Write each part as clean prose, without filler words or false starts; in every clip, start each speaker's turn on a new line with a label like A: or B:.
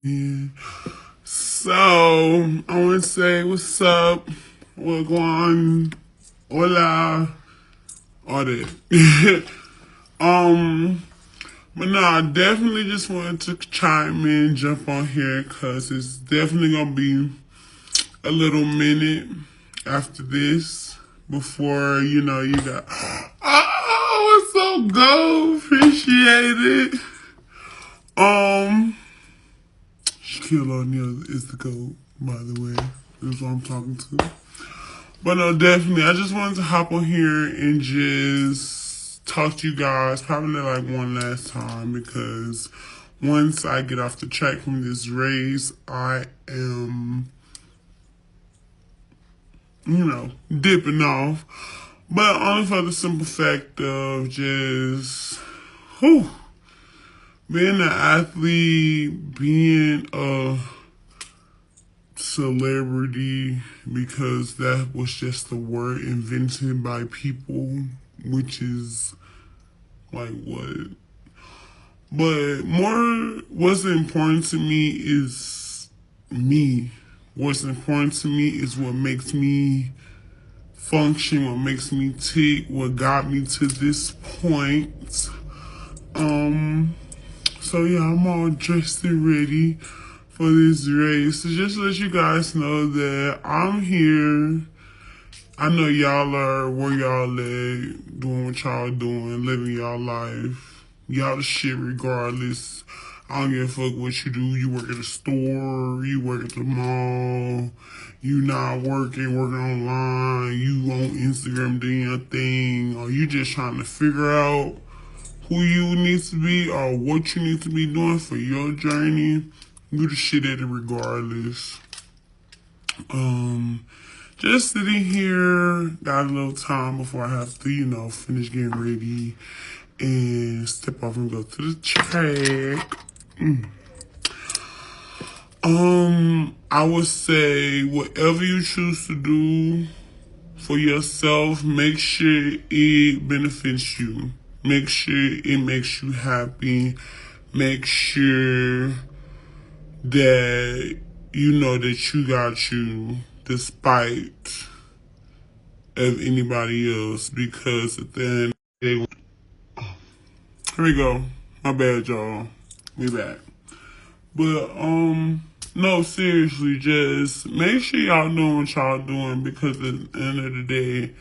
A: Yeah. So I want to say what's up, what going on, hola, all that. um, but no, I definitely just wanted to chime in, jump on here, cause it's definitely gonna be a little minute after this before you got. Oh, it's so go, appreciate it. Um, Shaquille O'Neal is the GOAT, by the way. That's what I'm talking to. But no, definitely, I just wanted to hop on here and just talk to you guys, probably like one last time, because once I get off the track from this race, I am, dipping off. But only for the simple fact of just, whew, being an athlete, being a celebrity, because that was just the word invented by people, which is like what. But more, what's important to me is me. What's important to me is what makes me function, what makes me tick, what got me to this point. Um, so yeah, I'm all dressed and ready for this race. So just to let you guys know that I'm here. I know y'all are where y'all at, doing what y'all doing, living y'all life. Y'all the shit regardless. I don't give a fuck what you do. You work at a store, you work at the mall, you not working online, you on Instagram doing your thing, or you just trying to figure out who you need to be or what you need to be doing for your journey. You the shit at it regardless. Um, just sitting here, got a little time before I have to, finish getting ready and step off and go to the track. I would say whatever you choose to do for yourself, make sure it benefits you. Make sure it makes you happy. Make sure that you know that you got you despite of anybody else, because at the end of the day, here we go. My bad, y'all. We back. But no, seriously, just make sure y'all know what y'all doing, because at the end of the day,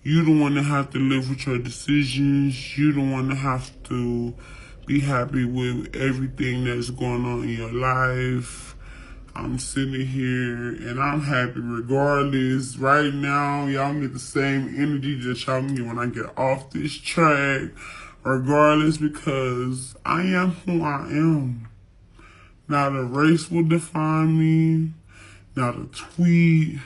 A: you don't want to have to live with your decisions. You don't want to have to be happy with everything that's going on in your life. I'm sitting here and I'm happy regardless. Right now, y'all get the same energy that y'all get when I get off this track, regardless, because I am who I am. Not a race will define me, not a tweet,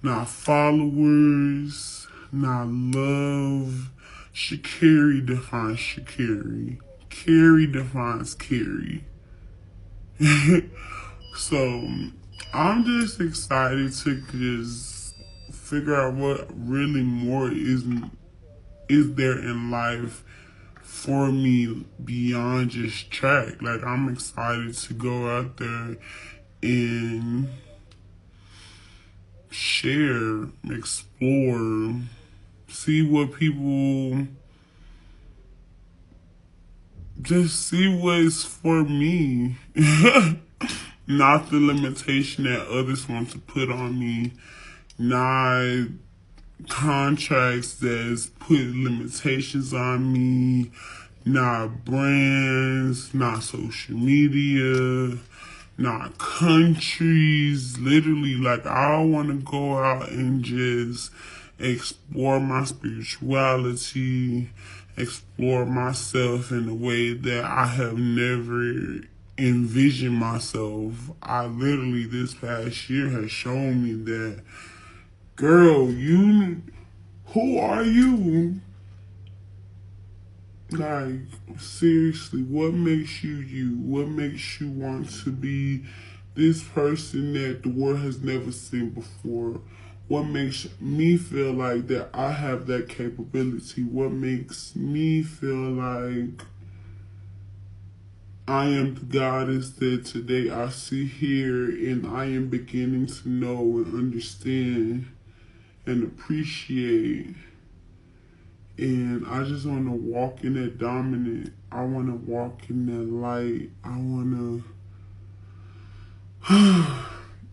A: not followers, not love. Sha'Carri defines Sha'Carri. Carrie defines Carrie. So I'm just excited to just figure out what really more is there in life for me beyond just track. Like, I'm excited to go out there and share, explore, see what people, just see what's for me. Not the limitation that others want to put on me. Not contracts that's put limitations on me. Not brands, not social media, not countries. Literally, like, I want to go out and just explore my spirituality, explore myself in a way that I have never envisioned myself. I literally, this past year, has shown me that, girl, who are you? Like, seriously, what makes you you? What makes you want to be this person that the world has never seen before? What makes me feel like that I have that capability? What makes me feel like I am the goddess that today I see here, and I am beginning to know and understand and appreciate. And I just want to walk in that dominant. I want to walk in that light. I want to.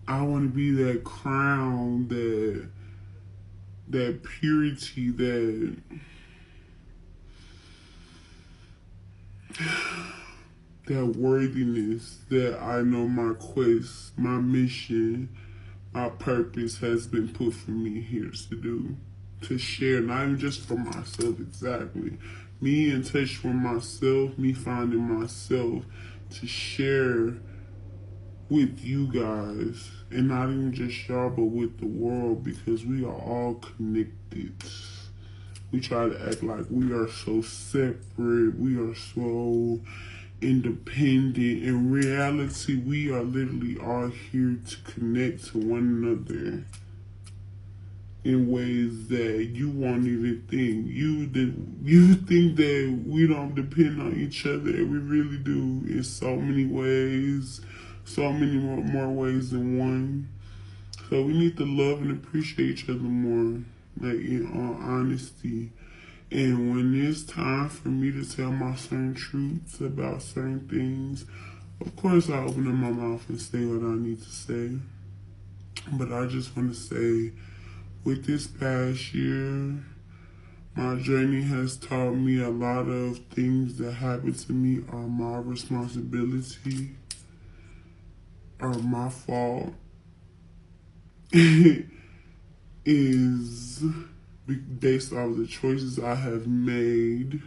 A: I want to be that crown, that purity, that worthiness that I know my quest, my mission, my purpose has been put for me here to do, to share, not even just for myself exactly. Me in touch with myself, me finding myself to share with you guys, and not even just y'all, but with the world, because we are all connected. We try to act like we are so separate, we are so independent. In reality, we are literally all here to connect to one another in ways that you won't even think. You think that we don't depend on each other. We really do in so many ways, so many more ways than one. So we need to love and appreciate each other more, like in all honesty. And when it's time for me to tell my certain truths about certain things, of course I open up my mouth and say what I need to say. But I just want to say, with this past year, my journey has taught me a lot of things that happen to me are my responsibility, are my fault, is based off the choices I have made,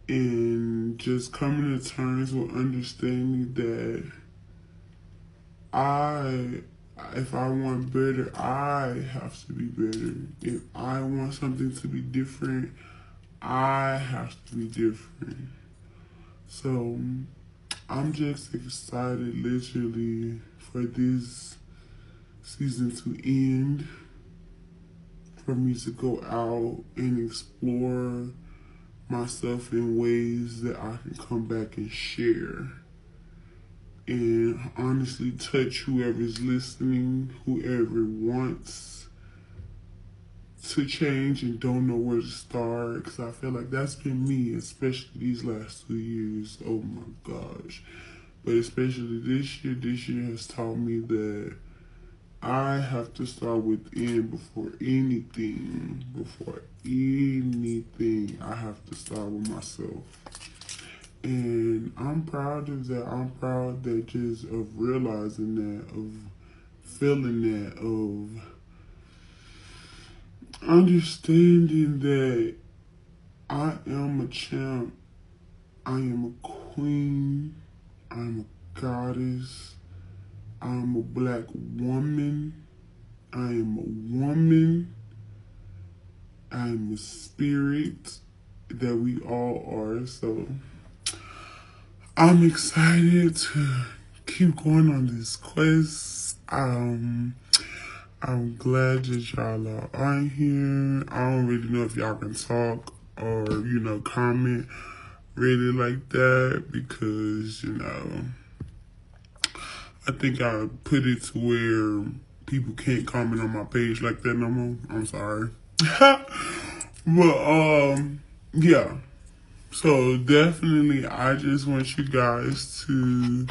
A: and just coming to terms with understanding that if I want better, I have to be better. If I want something to be different, I have to be different. So I'm just excited, literally, for this season to end, for me to go out and explore myself in ways that I can come back and share. And honestly touch whoever's listening, whoever wants to change and don't know where to start. Because I feel like that's been me, especially these last 2 years. Oh my gosh. But especially this year has taught me that I have to start within before anything. Before anything, I have to start with myself. And I'm proud of that. I'm proud that just of realizing that, of feeling that, of understanding that I am a champ. I am a queen. I'm a goddess. I'm a black woman. I am a woman. I am a spirit that we all are. So I'm excited to keep going on this quest. I'm glad that y'all are on here. I don't really know if y'all can talk or, comment really like that, because, I think I put it to where people can't comment on my page like that no more. I'm sorry. But, yeah. So definitely, I just want you guys to,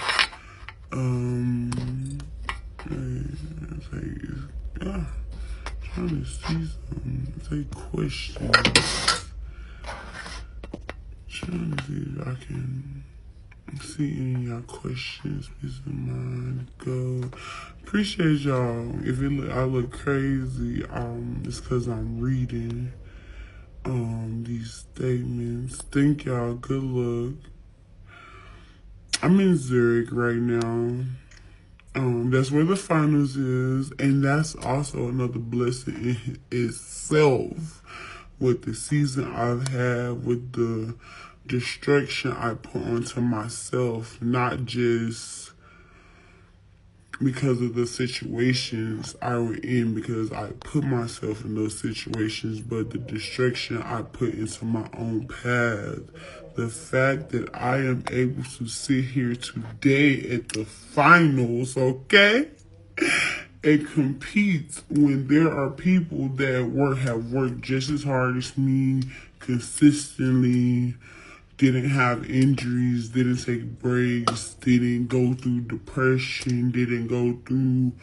A: trying to see some, questions. Trying to see if I can see any of y'all questions. Peace of mind, go. Appreciate y'all. If I look crazy, it's because I'm reading these statements. Thank y'all. Good luck. I'm in Zurich right now. That's where the finals is, and that's also another blessing in itself. With the season I've had, with the distraction I put onto myself, not just because of the situations I were in, because I put myself in those situations, but the distraction I put into my own path. The fact that I am able to sit here today at the finals, okay, and compete when there are people that have worked just as hard as me consistently, didn't have injuries, didn't take breaks, didn't go through depression, didn't go through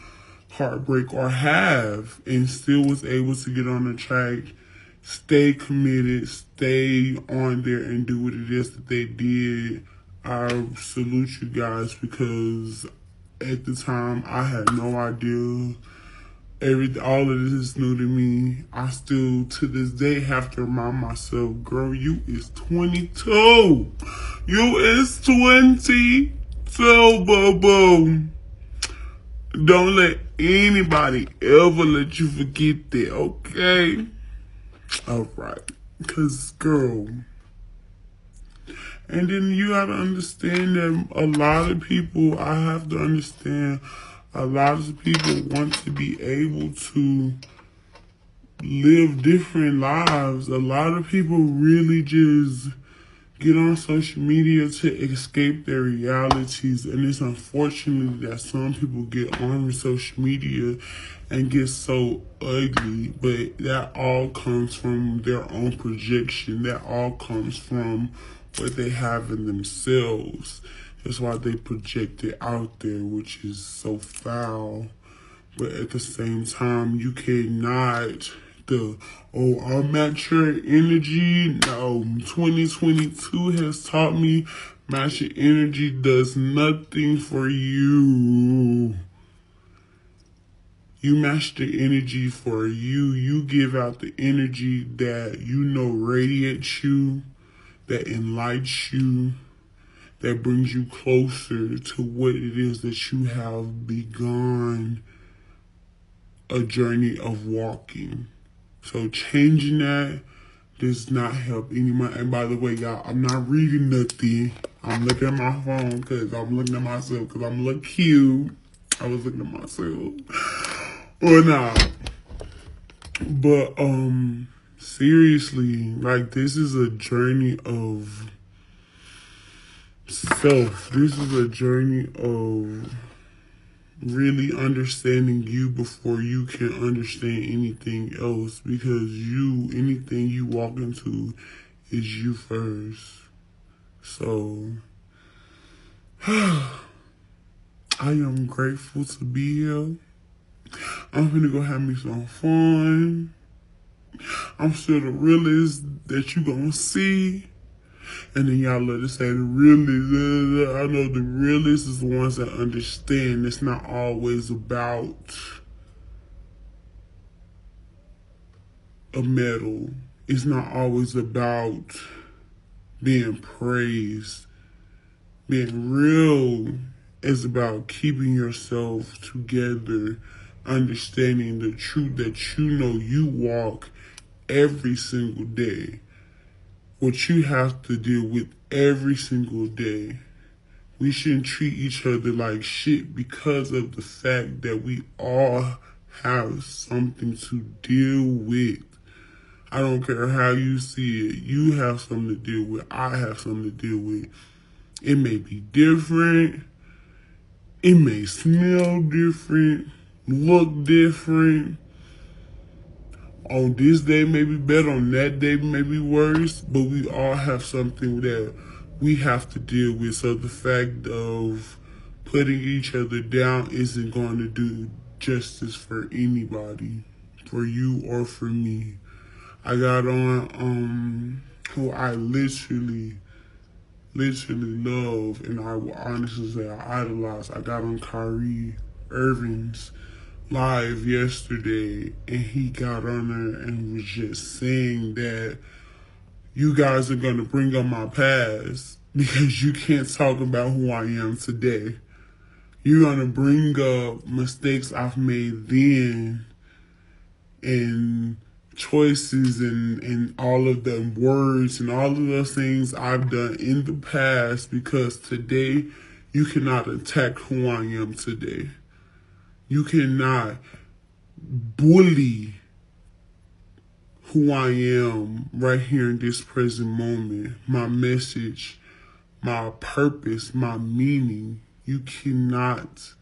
A: heartbreak or have, and still was able to get on the track, stay committed, stay on there and do what it is that they did. I salute you guys, because at the time I had no idea. All of this is new to me. I still, to this day, have to remind myself, girl, you is 22. You is 22, boo-boo. Don't let anybody ever let you forget that, okay? All right. Because, girl, and then you have to understand that a lot of people, I have to understand, a lot of people want to be able to live different lives. A lot of people really just get on social media to escape their realities, and it's unfortunate that some people get on social media and get so ugly, but that all comes from their own projection. That all comes from what they have in themselves. That's why they project it out there, which is so foul. But at the same time, you cannot I'm at your energy. No, 2022 has taught me match your energy does nothing for you. You match the energy for you. You give out the energy that you know radiates you, that enlightens you, that brings you closer to what it is that you have begun a journey of walking. So changing that does not help anyone. And by the way, y'all, I'm not reading nothing. I'm looking at my phone because I'm looking at myself because I'm looking cute. I was looking at myself. Or not. But seriously, like, this is a journey of self. This is a journey of really understanding you before you can understand anything else, because anything you walk into is you first. So I am grateful to be here. I'm gonna go have me some fun. I'm sure the realest that you gonna see. And then y'all love to say the realest. I know the realest is the ones that understand. It's not always about a medal. It's not always about being praised. Being real is about keeping yourself together, understanding the truth that you know you walk every single day. What you have to deal with every single day. We shouldn't treat each other like shit because of the fact that we all have something to deal with. I don't care how you see it. You have something to deal with. I have something to deal with. It may be different. It may smell different, look different. On this day may be better, on that day may be worse, but we all have something that we have to deal with. So the fact of putting each other down isn't going to do justice for anybody, for you or for me. I got on who I literally love, and I will honestly say I idolize. I got on Kyrie Irving's live yesterday, and he got on there and was just saying that you guys are going to bring up my past because you can't talk about who I am today. You're going to bring up mistakes I've made then, and choices and all of the words and all of those things I've done in the past, because today you cannot attack who I am today. You cannot bully who I am right here in this present moment, my message, my purpose, my meaning. You cannot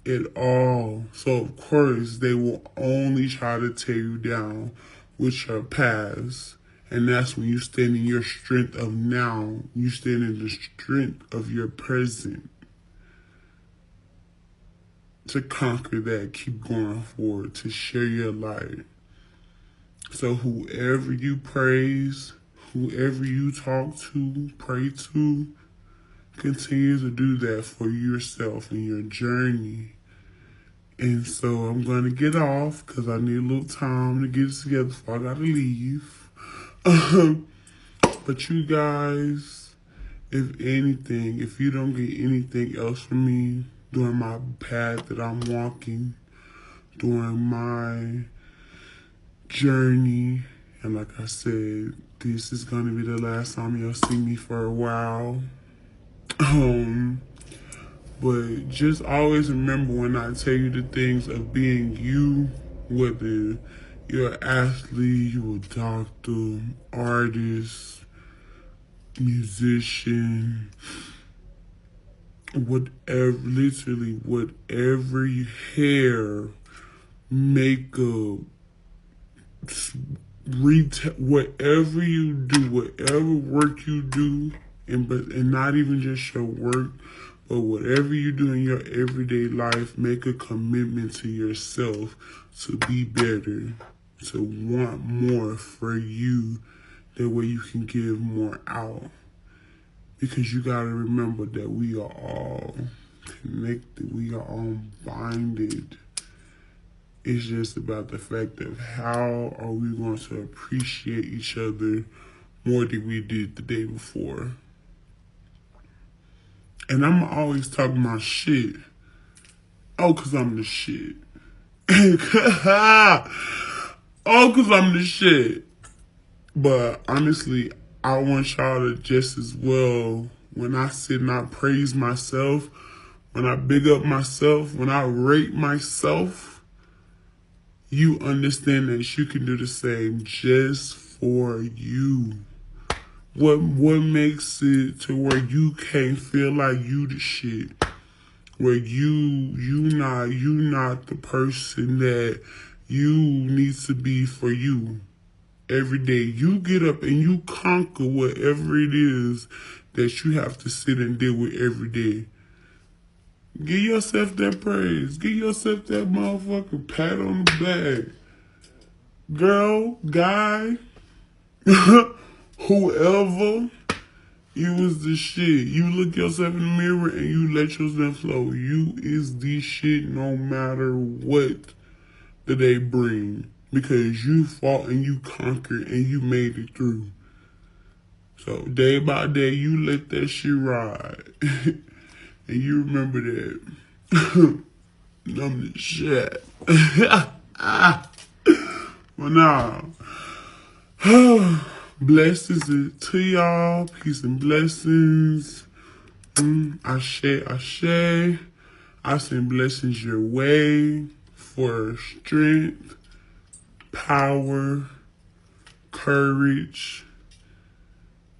A: at all. So of course they will only try to tear you down with your past. And that's when you stand in your strength of now. You stand in the strength of your present to conquer that, keep going forward, to share your light. So whoever you praise, whoever you talk to, pray to, continue to do that for yourself and your journey. And so I'm going to get off because I need a little time to get it together before I got to leave. But you guys, if anything, if you don't get anything else from me during my path that I'm walking, during my journey, and like I said, this is going to be the last time you'll see me for a while. But just always remember when I tell you the things of being you, whether you're an athlete, you're a doctor, artist, musician, whatever, literally whatever you hair, makeup, whatever you do, whatever work you do, and not even just your work, but whatever you do in your everyday life, make a commitment to yourself to be better, to want more for you. That way you can give more out. Because you got to remember that we are all connected. We are all binded. It's just about the fact of how are we going to appreciate each other more than we did the day before. And I'm always talking my shit. Oh, because I'm the shit. Oh, because I'm the shit. But honestly, I want y'all to just as well, when I sit and I praise myself, when I big up myself, when I rate myself, you understand that you can do the same just for you. What makes it to where you can't feel like you the shit? Where you not the person that you need to be for you. Every day you get up and you conquer whatever it is that you have to sit and deal with every day. Give yourself that praise. Give yourself that motherfucking pat on the back. Girl, guy, whoever, you is the shit. You look yourself in the mirror and you let yourself flow. You is the shit no matter what the day bring. Because you fought and you conquered and you made it through. So day by day, you let that shit ride. And you remember that. I'm the shit. But nah. Blessings to y'all. Peace and blessings. Ashe, ashe. I send blessings your way for strength, power, courage,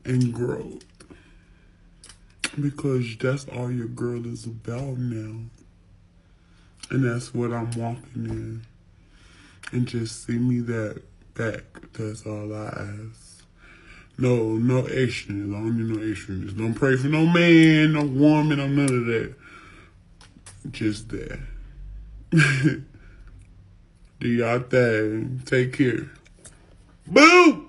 A: and growth. Because that's all your girl is about now. And that's what I'm walking in. And just send me that back. That's all I ask. No extras. I don't need no extras. Don't pray for no man, no woman, or none of that. Just that. Do y'all thing. Take care. Boo!